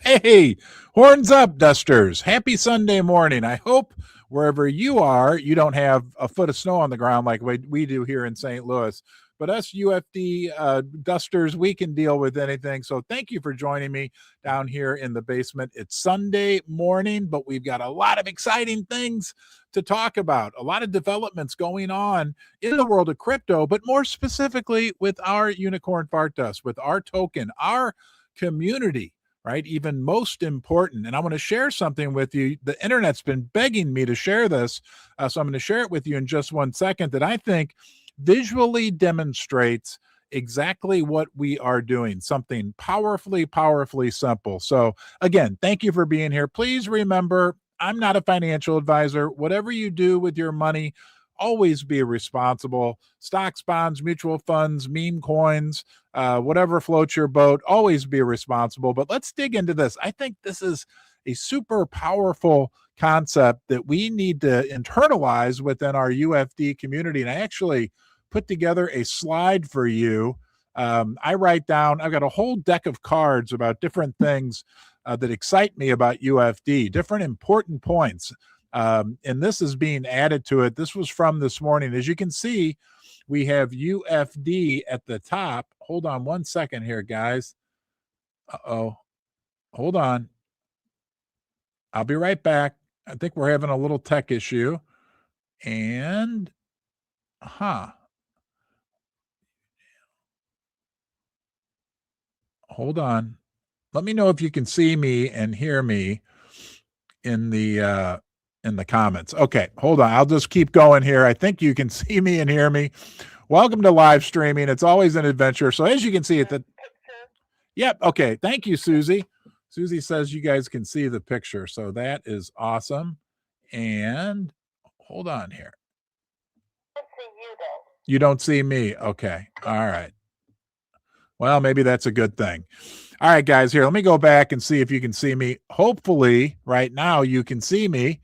Hey, horns up, dusters. Happy Sunday morning. I hope wherever you are, you don't have a foot of snow on the ground like we do here in St. Louis. But us UFD dusters, we can deal with anything. So thank you for joining me down here in the basement. It's Sunday morning, but we've got a lot of exciting things to talk about, a lot of developments going on in the world of crypto, but more specifically with our unicorn fart dust, with our token, our community, right? Even most important. And I want to share something with you. The internet's been begging me to share this. So I'm going to share it with you in just 1 second that I think visually demonstrates exactly what we are doing, something powerfully, powerfully simple. So again, thank you for being here. Please remember, I'm not a financial advisor. Whatever you do with your money, always be responsible. Stocks, bonds, mutual funds, meme coins, whatever floats your boat, always be responsible. But let's dig into this. I think this is a super powerful concept that we need to internalize within our UFD community. And I actually put together a slide for you. I write down, I've got a whole deck of cards about different things that excite me about UFD, different important points. And this is being added to it. This was from this morning. As you can see, we have UFD at the top. Hold on 1 second here, guys. Uh-oh. Hold on. I'll be right back. I think we're having a little tech issue. And, hold on. Let me know if you can see me and hear me in the comments. Okay, hold on. I'll just keep going here. I think you can see me and hear me. Welcome to live streaming. It's always an adventure. So as you can see, yep. Okay. Thank you, Susie. Susie says you guys can see the picture. So that is awesome. And hold on here. You don't see me. Okay. All right. Well, maybe that's a good thing. All right, guys, here, let me go back and see if you can see me. Hopefully, right now, you can see me.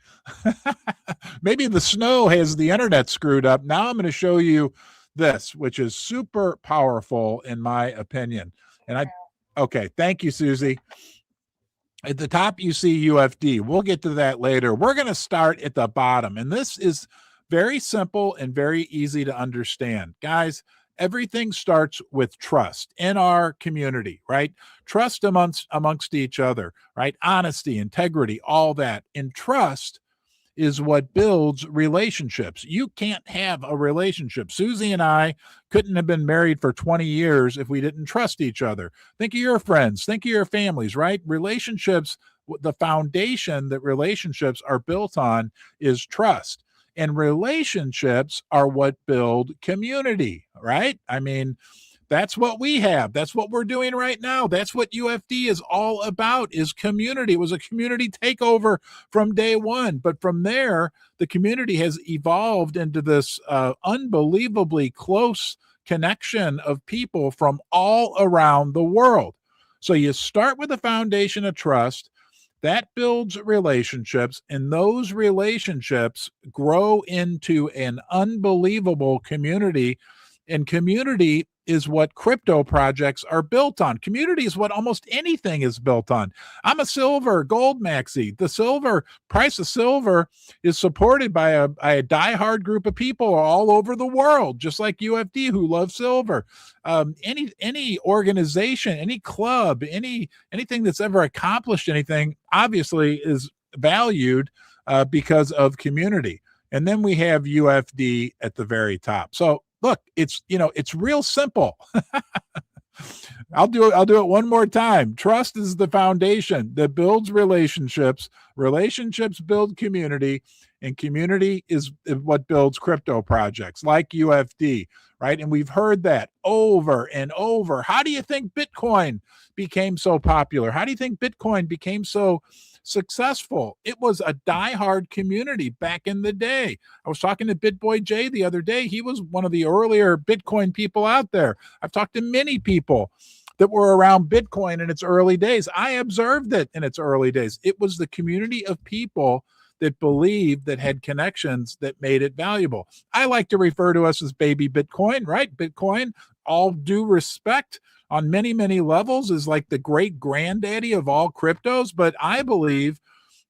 Maybe the snow has the internet screwed up. Now I'm going to show you this, which is super powerful, in my opinion. Okay, thank you, Susie. At the top, you see UFD. We'll get to that later. We're going to start at the bottom, and this is very simple and very easy to understand. Guys, everything starts with trust in our community, right? Trust amongst each other, right? Honesty, integrity, all that. And trust is what builds relationships. You can't have a relationship. Susie and I couldn't have been married for 20 years if we didn't trust each other. Think of your friends, think of your families, right? Relationships, the foundation that relationships are built on is trust. And relationships are what build community, right? I mean, that's what we have. That's what we're doing right now. That's what UFD is all about, is community. It was a community takeover from day one. But from there, the community has evolved into this unbelievably close connection of people from all around the world. So you start with a foundation of trust. That builds relationships, and those relationships grow into an unbelievable community. And community is what crypto projects are built on. Community is what almost anything is built on. I'm a silver gold maxi. The silver price of silver is supported by a diehard group of people all over the world, just like UFD, who love silver. Any organization, any club, anything that's ever accomplished anything, obviously is valued because of community. And then we have UFD at the very top. So look, it's real simple. I'll do it one more time. Trust is the foundation that builds relationships. Relationships build community, and community is what builds crypto projects like UFD, right? And we've heard that over and over. How do you think Bitcoin became so popular? How do you think Bitcoin became so successful? It was a diehard community back in the day. I was talking to BitBoy Jay the other day. He was one of the earlier Bitcoin people out there. I've talked to many people that were around Bitcoin in its early days. I observed it in its early days. It was the community of people that believed, that had connections, that made it valuable. I like to refer to us as baby Bitcoin, right? Bitcoin, all due respect, on many, many levels is like the great granddaddy of all cryptos. But I believe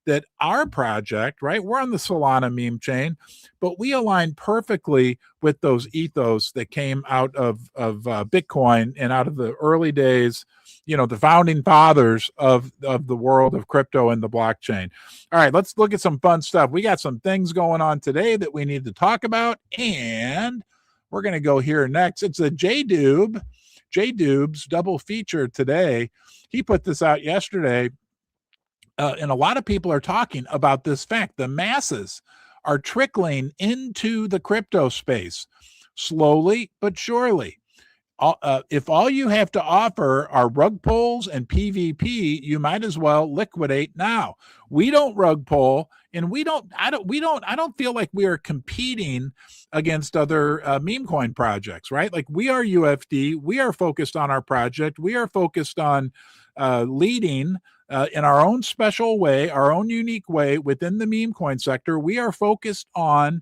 that our project, right, we're on the Solana meme chain, but we align perfectly with those ethos that came out of Bitcoin and out of the early days, the founding fathers of the world of crypto and the blockchain. All right, let's look at some fun stuff. We got some things going on today that we need to talk about, and we're going to go here next. It's a JDubes double feature today. He put this out yesterday. And a lot of people are talking about this fact. The masses are trickling into the crypto space slowly but surely. If all you have to offer are rug pulls and PvP, you might as well liquidate now. We don't rug pull, and I don't feel like we are competing against other meme coin projects, right? Like, we are UFD, we are focused on our project, we are focused on leading in our own special way, our own unique way within the meme coin sector. We are focused on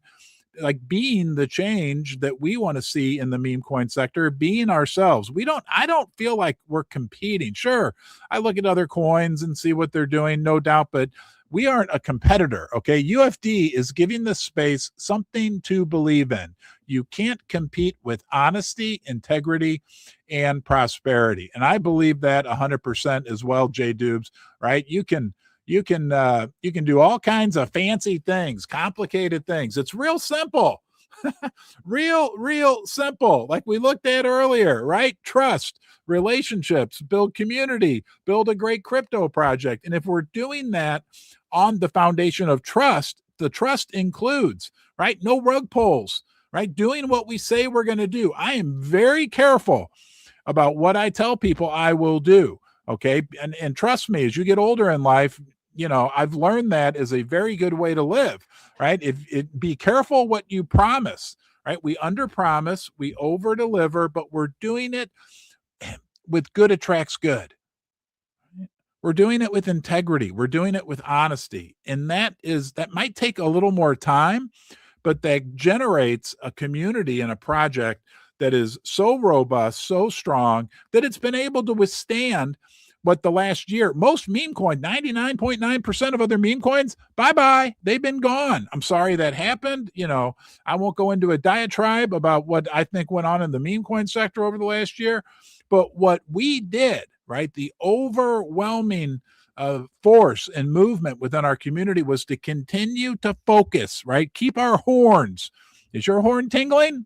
like being the change that we want to see in the meme coin sector, being ourselves. I don't feel like we're competing. Sure, I look at other coins and see what they're doing, no doubt, but we aren't a competitor. Okay. UFD is giving the space something to believe in. You can't compete with honesty, integrity, and prosperity. And I believe that 100% as well, JDubes, right? You can do all kinds of fancy things, complicated things. It's real simple. real simple. Like we looked at earlier, right? Trust, relationships, build community, build a great crypto project. And if we're doing that on the foundation of trust, the trust includes, right, no rug pulls, right? Doing what we say we're going to do. I am very careful about what I tell people I will do. Okay. And trust me, as you get older in life, I've learned that is a very good way to live, right? Be careful what you promise, right? We under promise, we over deliver, but we're doing it with good attracts good. We're doing it with integrity. We're doing it with honesty. And that might take a little more time, but that generates a community and a project that is so robust, so strong that it's been able to withstand what the last year, most meme coin, 99.9% of other meme coins, bye-bye, they've been gone. I'm sorry that happened. I won't go into a diatribe about what I think went on in the meme coin sector over the last year, but what we did, right, the overwhelming force and movement within our community was to continue to focus, right, keep our horns. Is your horn tingling?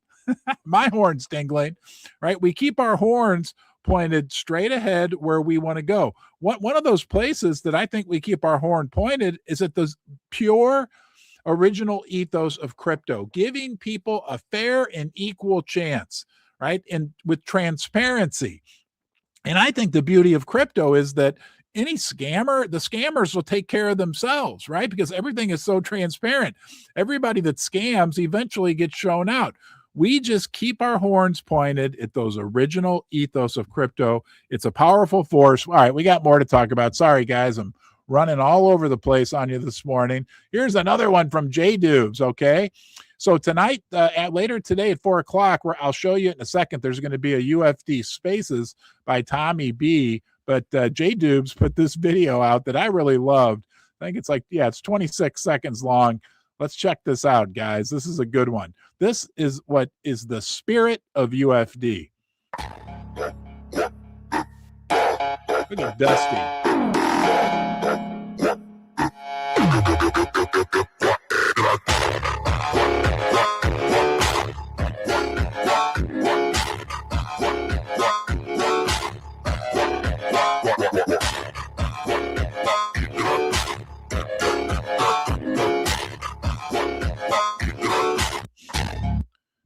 My horn's tingling, right? We keep our horns pointed straight ahead where we want to go. One of those places that I think we keep our horn pointed is at the pure original ethos of crypto, giving people a fair and equal chance, right? And with transparency. And I think the beauty of crypto is that the scammers will take care of themselves, right? Because everything is so transparent. Everybody that scams eventually gets shown out. We just keep our horns pointed at those original ethos of crypto. It's a powerful force. All right, we got more to talk about. Sorry, guys, I'm running all over the place on you this morning. Here's another one from JDubes, okay? So tonight, later today at 4 o'clock, where I'll show you in a second, there's going to be a UFD Spaces by Tommy B. But JDubes put this video out that I really loved. I think it's 26 seconds long. Let's check this out, guys. This is a good one. This is what is the spirit of UFD. Look at Dusty.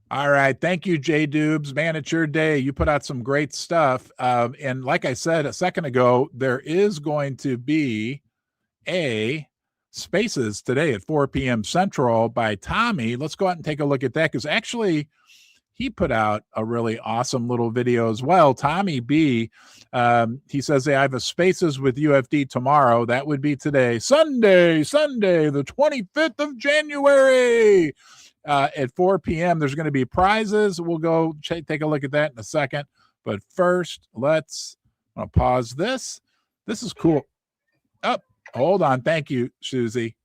All right. Thank you, JDubes. Man, it's your day. You put out some great stuff. And like I said a second ago, there is going to be a Spaces today at 4 p.m. Central by Tommy. Let's go out and take a look at that, because actually he put out a really awesome little video as well. Tommy B, he says, hey, I have a Spaces with UFD tomorrow. That would be today, Sunday, the 25th of January. At 4 p.m. There's going to be prizes. We'll go take a look at that in a second. But first, I'll pause this. This is cool. Oh, hold on. Thank you, Susie.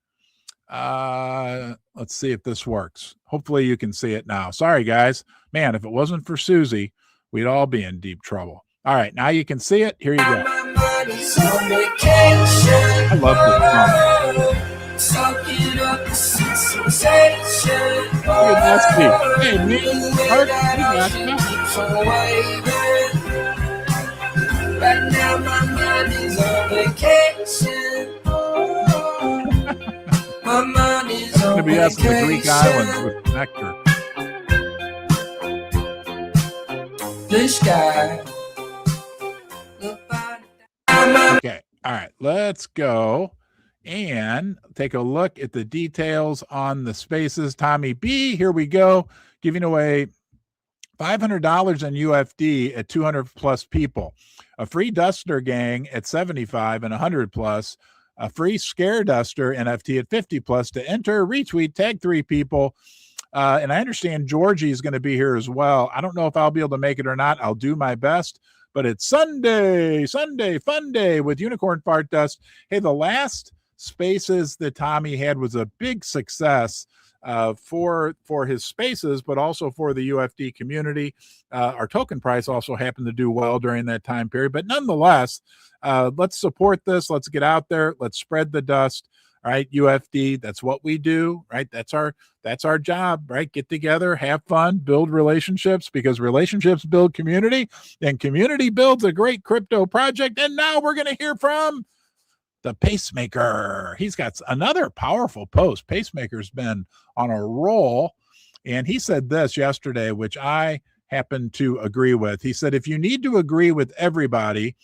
Let's see if this works. Hopefully you can see it now. Sorry, guys. Man, if it wasn't for Susie, we'd all be in deep trouble. All right, now you can see it. Here you go. I love this song. Look at that speed. Hey, me, Mark, right now my mind is on vacation. My mind is on vacation. It's going to be us in the Greek islands with nectar. This guy. Okay, all right, let's go and take a look at the details on the spaces. Tommy B, here we go, giving away $500 in UFD at 200 plus people, a free Duster gang at 75 and 100 plus, a free Scare Duster NFT at 50 plus. To enter, retweet, tag 3 people. And I understand Georgie is going to be here as well. I don't know if I'll be able to make it or not. I'll do my best. But it's Sunday, fun day with Unicorn Fart Dust. Hey, the last spaces that Tommy had was a big success for his spaces, but also for the UFD community. Our token price also happened to do well during that time period. But nonetheless, let's support this. Let's get out there. Let's spread the dust. All right, UFD, that's what we do, right? That's our job, right? Get together, have fun, build relationships, because relationships build community, and community builds a great crypto project. And now we're going to hear from the Pacemaker. He's got another powerful post. Pacemaker's been on a roll, and he said this yesterday, which I happen to agree with. He said, if you need to agree with everybody,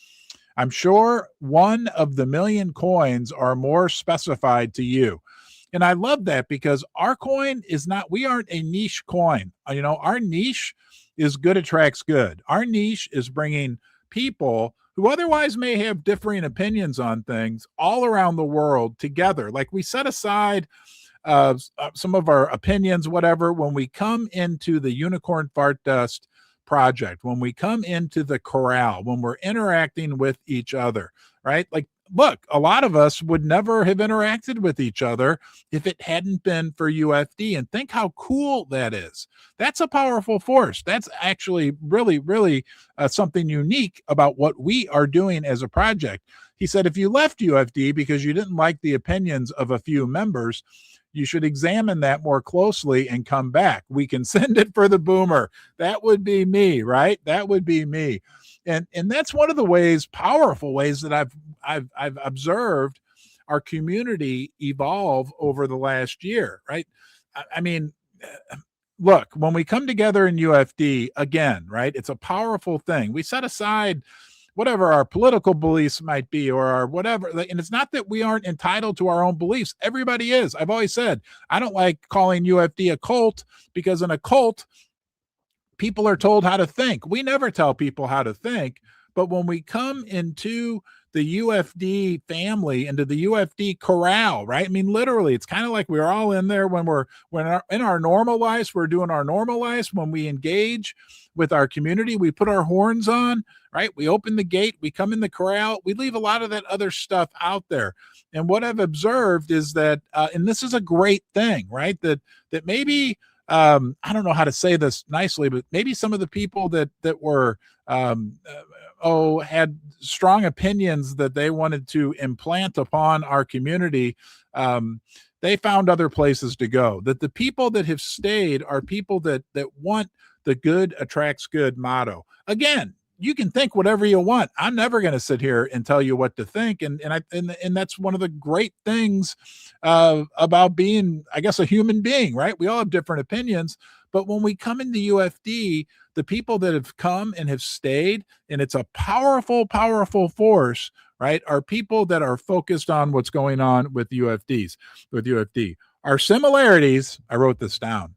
I'm sure one of the million coins are more specified to you. And I love that, because our coin is not, we aren't a niche coin. You know, our niche is good attracts good. Our niche is bringing people who otherwise may have differing opinions on things all around the world together. Like, we set aside some of our opinions, whatever, when we come into the Unicorn Fart Dust project, when we come into the corral, when we're interacting with each other, right? Like, look, a lot of us would never have interacted with each other if it hadn't been for UFD. And think how cool that is. That's a powerful force. That's actually really, really something unique about what we are doing as a project. He said, if you left UFD because you didn't like the opinions of a few members, you should examine that more closely and come back. We can send it for the boomer. That would be me, right? That would be me. And that's one of the ways, powerful ways, that I've observed our community evolve over the last year, right? I mean, look, when we come together in UFD again, right, it's a powerful thing. We set aside whatever our political beliefs might be, or our whatever. And it's not that we aren't entitled to our own beliefs. Everybody is. I've always said, I don't like calling UFD a cult, because in a cult, people are told how to think. We never tell people how to think. But when we come into the UFD family, into the UFD corral, right? I mean, literally, it's kind of like we're all in there when in our normal lives, we're doing our normal lives. When we engage with our community, we put our horns on, right? We open the gate, we come in the corral, we leave a lot of that other stuff out there. And what I've observed is that, and this is a great thing, right? That maybe, I don't know how to say this nicely, but maybe some of the people that were, had strong opinions that they wanted to implant upon our community, they found other places to go. That the people that have stayed are people that want the good attracts good motto. Again, you can think whatever you want. I'm never going to sit here and tell you what to think. And that's one of the great things about being, I guess, a human being, right? We all have different opinions. But when we come into UFD, the people that have come and have stayed, and it's a powerful, powerful force, right, are people that are focused on what's going on with UFD. Our similarities, I wrote this down.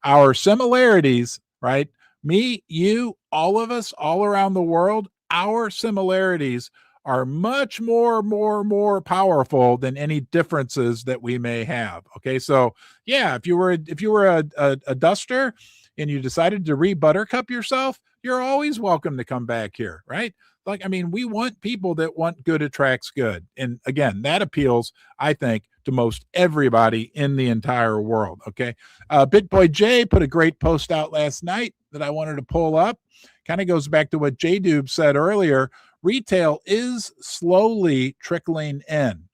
Our similarities, right? Me, you, all of us, all around the world, our similarities are much more powerful than any differences that we may have. Okay, so yeah, if you were a duster and you decided to re-buttercup yourself, you're always welcome to come back here, right? Like, I mean, we want people that want good attracts good. And again, that appeals, I think, to most everybody in the entire world. Okay. BitBoy J put a great post out last night that I wanted to pull up. Kind of goes back to what JDube said earlier. Retail is slowly trickling in.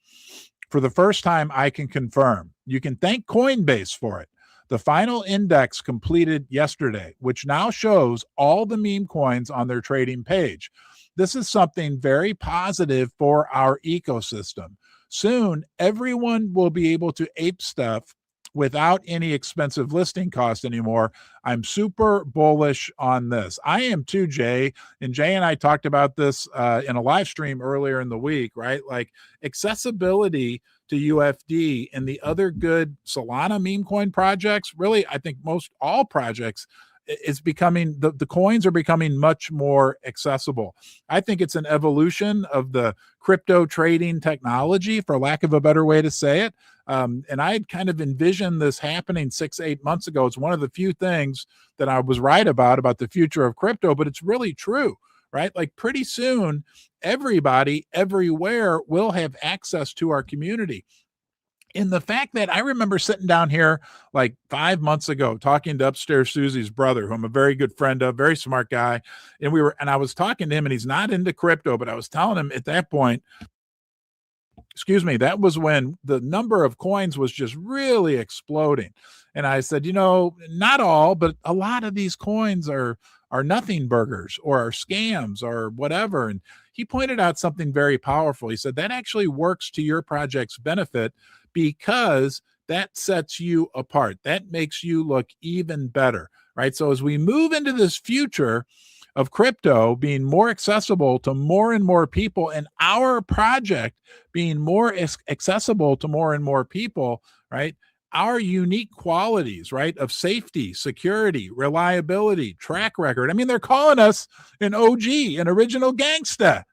For the first time, I can confirm. You can thank Coinbase for it. The final index completed yesterday, which now shows all the meme coins on their trading page. This is something very positive for our ecosystem. Soon, everyone will be able to ape stuff without any expensive listing cost anymore. I'm super bullish on this. I am too, Jay. And Jay and I talked about this in a live stream earlier in the week, right? Like accessibility to UFD and the other good Solana meme coin projects, really, I think most all projects, it's becoming, the coins are becoming much more accessible. I think it's an evolution of the crypto trading technology, for lack of a better way to say it. And I had kind of envisioned this happening 6-8 months ago. It's one of the few things that I was right about the future of crypto, but it's really true, right? Like pretty soon, everybody everywhere will have access to our community. And the fact that I remember sitting down here like 5 months ago talking to Upstairs Susie's brother, who I'm a very good friend of, very smart guy. And I was talking to him, and he's not into crypto, but I was telling him at that point, excuse me, that was when the number of coins was just really exploding. And I said, not all, but a lot of these coins are nothing burgers or are scams or whatever. And he pointed out something very powerful. He said that actually works to your project's benefit because that sets you apart. That makes you look even better, right? So as we move into this future of crypto being more accessible to more and more people, and our project being more accessible to more and more people, right? Our unique qualities, right, of safety, security, reliability, track record. I mean, they're calling us an OG, an original gangsta.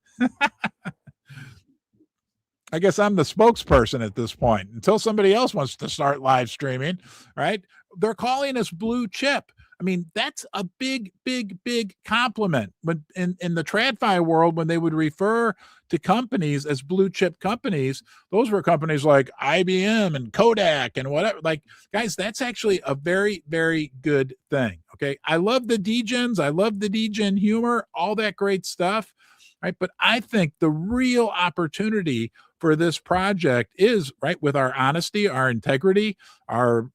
I guess I'm the spokesperson at this point until somebody else wants to start live streaming, right? They're calling us blue chip. I mean, that's a big, big, big compliment. But in the TradFi world, when they would refer to companies as blue chip companies, those were companies like IBM and Kodak and whatever. Like, guys, that's actually a very, very good thing. Okay. I love the degens. I love the degen humor, all that great stuff. Right. But I think the real opportunity for this project is, right, with our honesty, our integrity, our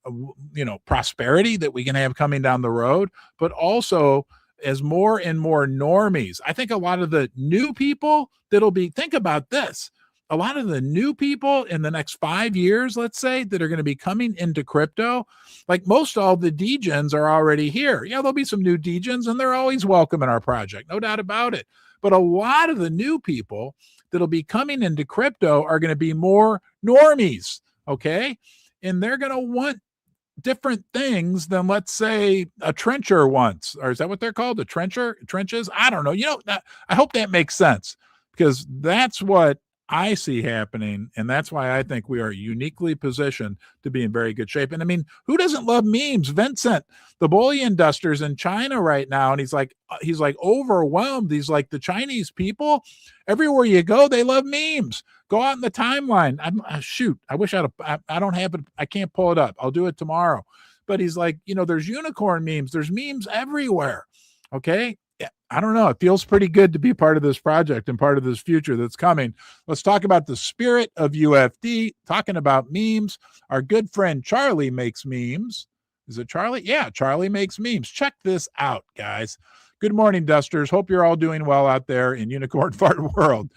prosperity that we can have coming down the road, but also as more and more normies. I think a lot of the new people think about this, a lot of the new people in the next 5 years, let's say, that are going to be coming into crypto, like most all the degens are already here. Yeah, there'll be some new degens, and they're always welcome in our project, no doubt about it. But a lot of the new people that'll be coming into crypto are going to be more normies, okay? And they're going to want different things than, let's say, a trencher wants. Or is that what they're called? A trenches? I don't know. I hope that makes sense, because that's what I see happening. And that's why I think we are uniquely positioned to be in very good shape. And I mean, who doesn't love memes? Vincent, the bullion duster's in China right now. And he's like overwhelmed. He's like, the Chinese people, everywhere you go, they love memes. Go out in the timeline. I wish I don't have it. I can't pull it up. I'll do it tomorrow. But he's like, there's unicorn memes. There's memes everywhere. Okay. I don't know. It feels pretty good to be part of this project and part of this future that's coming. Let's talk about the spirit of UFD, talking about memes. Our good friend Charlie makes memes. Is it Charlie? Yeah, Charlie makes memes. Check this out, guys. Good morning, Dusters. Hope you're all doing well out there in Unicorn Fart World.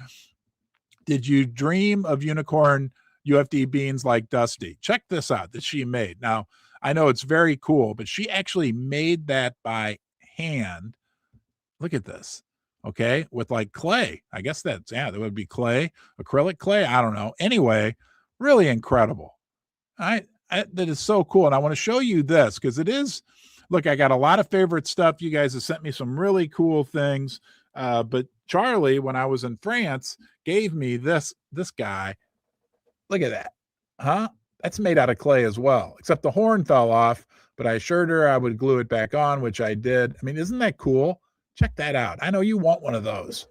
Did you dream of unicorn UFD beans like Dusty? Check this out that she made. Now, I know it's very cool, but she actually made that by hand. Look at this. Okay. With like clay. I guess that would be clay, acrylic clay. I don't know. Anyway, really incredible. That is so cool. And I want to show you this because it is, look, I got a lot of favorite stuff. You guys have sent me some really cool things. But Charlie, when I was in France, gave me this guy. Look at that. Huh? That's made out of clay as well, except the horn fell off, but I assured her I would glue it back on, which I did. I mean, isn't that cool? Check that out. I know you want one of those.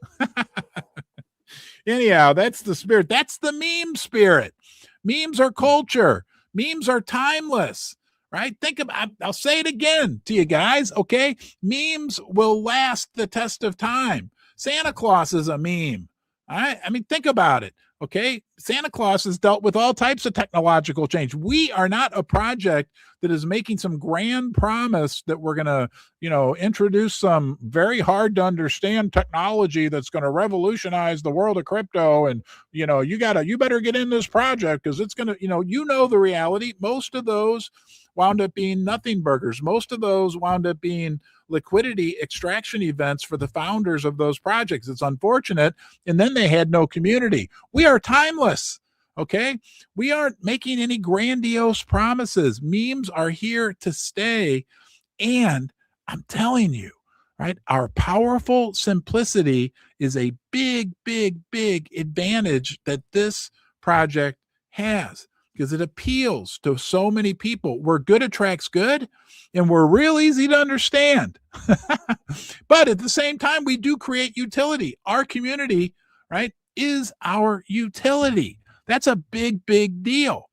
Anyhow, that's the spirit. That's the meme spirit. Memes are culture. Memes are timeless, right? Think about, I'll say it again to you guys, okay? Memes will last the test of time. Santa Claus is a meme. All right? I mean, think about it, okay? Santa Claus has dealt with all types of technological change. We are not a project that is making some grand promise that we're going to, introduce some very hard to understand technology that's going to revolutionize the world of crypto. And, you better get in this project because it's going to, the reality. Most of those wound up being nothing burgers. Most of those wound up being liquidity extraction events for the founders of those projects. It's unfortunate. And then they had no community. We are timeless. Okay. We aren't making any grandiose promises. Memes are here to stay. And I'm telling you, right, our powerful simplicity is a big, big, big advantage that this project has because it appeals to so many people. Where good attracts good, and we're real easy to understand. But at the same time, we do create utility. Our community, right, is our utility. That's a big, big deal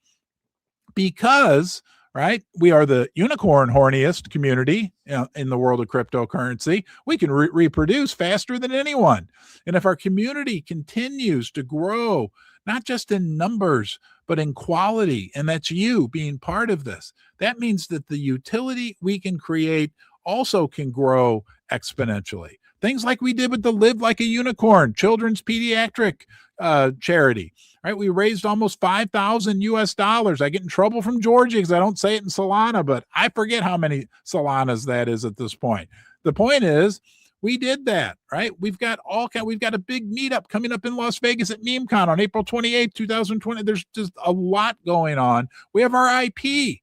because, right, we are the unicorn horniest community in the world of cryptocurrency. We can reproduce faster than anyone. And if our community continues to grow, not just in numbers, but in quality, and that's you being part of this, that means that the utility we can create also can grow exponentially. Things like we did with the Live Like a Unicorn children's pediatric charity, right? We raised almost $5,000 US. I get in trouble from Georgia because I don't say it in Solana, but I forget how many Solanas that is at this point. The point is, we did that, right? We've got a big meetup coming up in Las Vegas at MemeCon on April 28th, 2020. There's just a lot going on. We have our IP.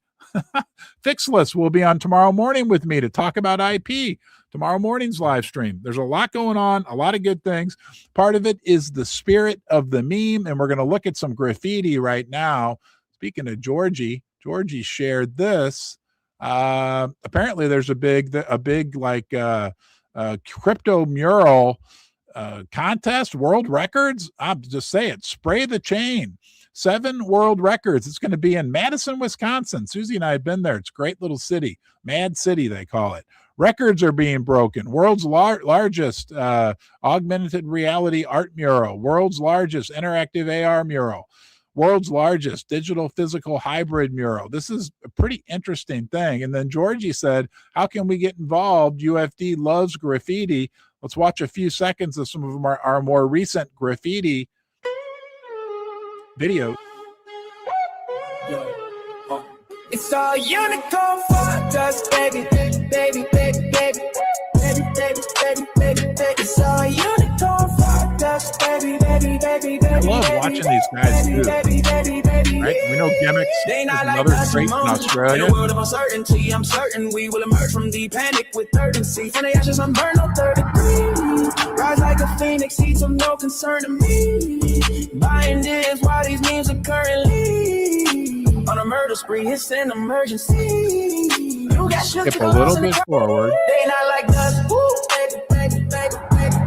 Fixless will be on tomorrow morning with me to talk about IP. Tomorrow morning's live stream. There's a lot going on, a lot of good things. Part of it is the spirit of the meme, and we're going to look at some graffiti right now. Speaking of Georgie shared this. Apparently, there's a big crypto mural contest, world records. I'll just say it. Spray the chain. 7 world records. It's going to be in Madison, Wisconsin. Susie and I have been there. It's a great little city. Mad City, they call it. Records are being broken. World's largest augmented reality art mural. World's largest interactive AR mural. World's largest digital physical hybrid mural. This is a pretty interesting thing. And then Georgie said, how can we get involved? UFD loves graffiti. Let's watch a few seconds of some of our more recent graffiti videos. It's all unicorn for us, baby, baby, baby, baby, baby, baby, baby, baby, baby, baby. It's all unicorn for us, baby, baby, baby, baby. I love watching these guys do. Right? We know Gimmicks is another great in Australia. In a world of uncertainty, I'm certain we will emerge from the panic with urgency. From the ashes, I'm burned on 3rd degree. Rise like a phoenix, heat of no concern to me. Buying this while these memes are currently on a murder spree. It's an emergency. You got skip a little bit forward. They not like us. Ooh, baby, baby, baby, baby,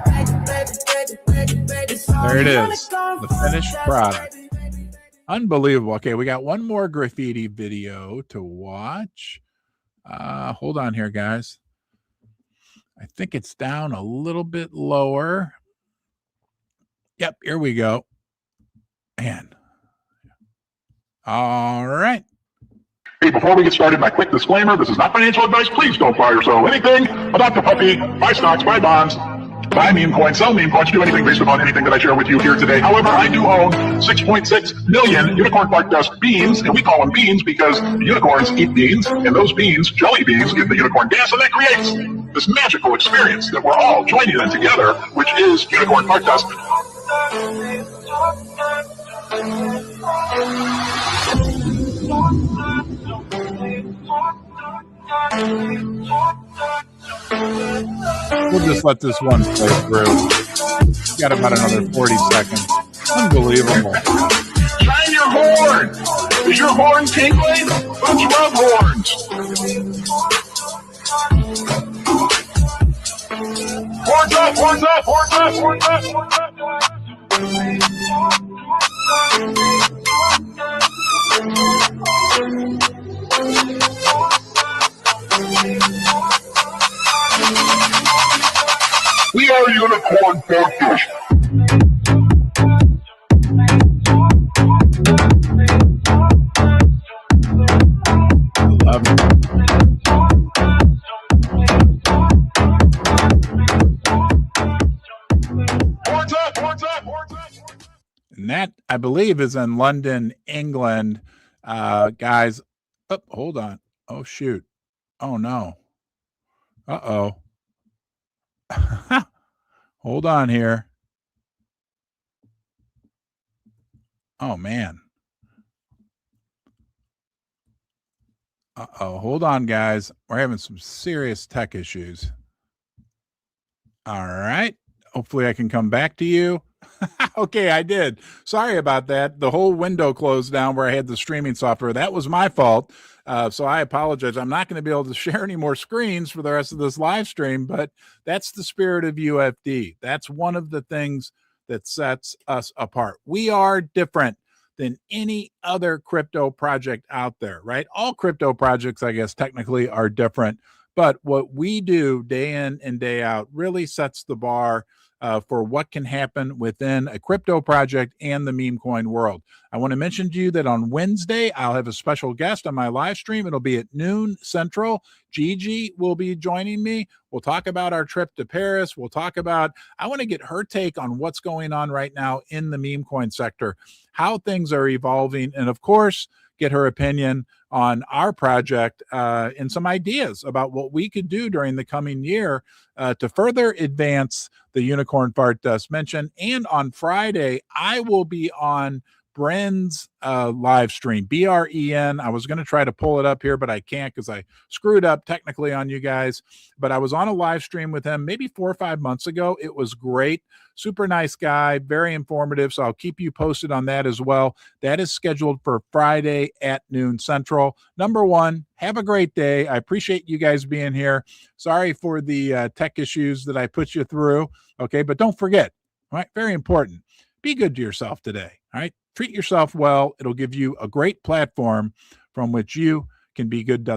baby, baby, baby, baby. There it is, the finished product. Unbelievable. Okay, we got one more graffiti video to watch. Hold on here, guys. I think it's down a little bit lower. Yep, here we go. Man. All right. Hey, before we get started, my quick disclaimer, this is not financial advice. Please don't buy or sell anything. Adopt a puppy, buy stocks, buy bonds, buy meme coins, sell meme coins, do anything based upon anything that I share with you here today. However, I do own 6.6 million unicorn bark dust beans, and we call them beans because the unicorns eat beans, and those beans, jelly beans, give the unicorn gas, and that creates this magical experience that we're all joining in together, which is unicorn bark dust. We'll just let this one play through. Got about another 40 seconds. Unbelievable. Shine your horn. Is your horn tingling? Let's rub horns. Horns up, horns up, horns up, horns up, horns up. We are Unicorn Fortress. Love it. Horns up, horns up, horns up. And that, I believe, is in London, England. Guys, oh, hold on. Oh, shoot. Oh, no. Uh-oh. Hold on here. Oh, man. Uh-oh. Hold on, guys. We're having some serious tech issues. All right. Hopefully I can come back to you. Okay, I did. Sorry about that. The whole window closed down where I had the streaming software. That was my fault. So I apologize. I'm not going to be able to share any more screens for the rest of this live stream, but that's the spirit of UFD. That's one of the things that sets us apart. We are different than any other crypto project out there, right? All crypto projects, I guess, technically are different, but what we do day in and day out really sets the bar for what can happen within a crypto project and the meme coin world. I want to mention to you that on Wednesday, I'll have a special guest on my live stream. It'll be at noon Central. Gigi will be joining me. We'll talk about our trip to Paris. We'll talk about, I want to get her take on what's going on right now in the meme coin sector, how things are evolving, and of course, get her opinion on our project and some ideas about what we could do during the coming year to further advance the Unicorn Fart Dust mention. And on Friday, I will be on Bren's live stream, BREN. I was going to try to pull it up here, but I can't because I screwed up technically on you guys. But I was on a live stream with him maybe 4 or 5 months ago. It was great. Super nice guy, very informative. So I'll keep you posted on that as well. That is scheduled for Friday at noon Central. Number one, have a great day. I appreciate you guys being here. Sorry for the tech issues that I put you through. Okay, but don't forget, all right, very important. Be good to yourself today. All right, treat yourself well. It'll give you a great platform from which you can be good to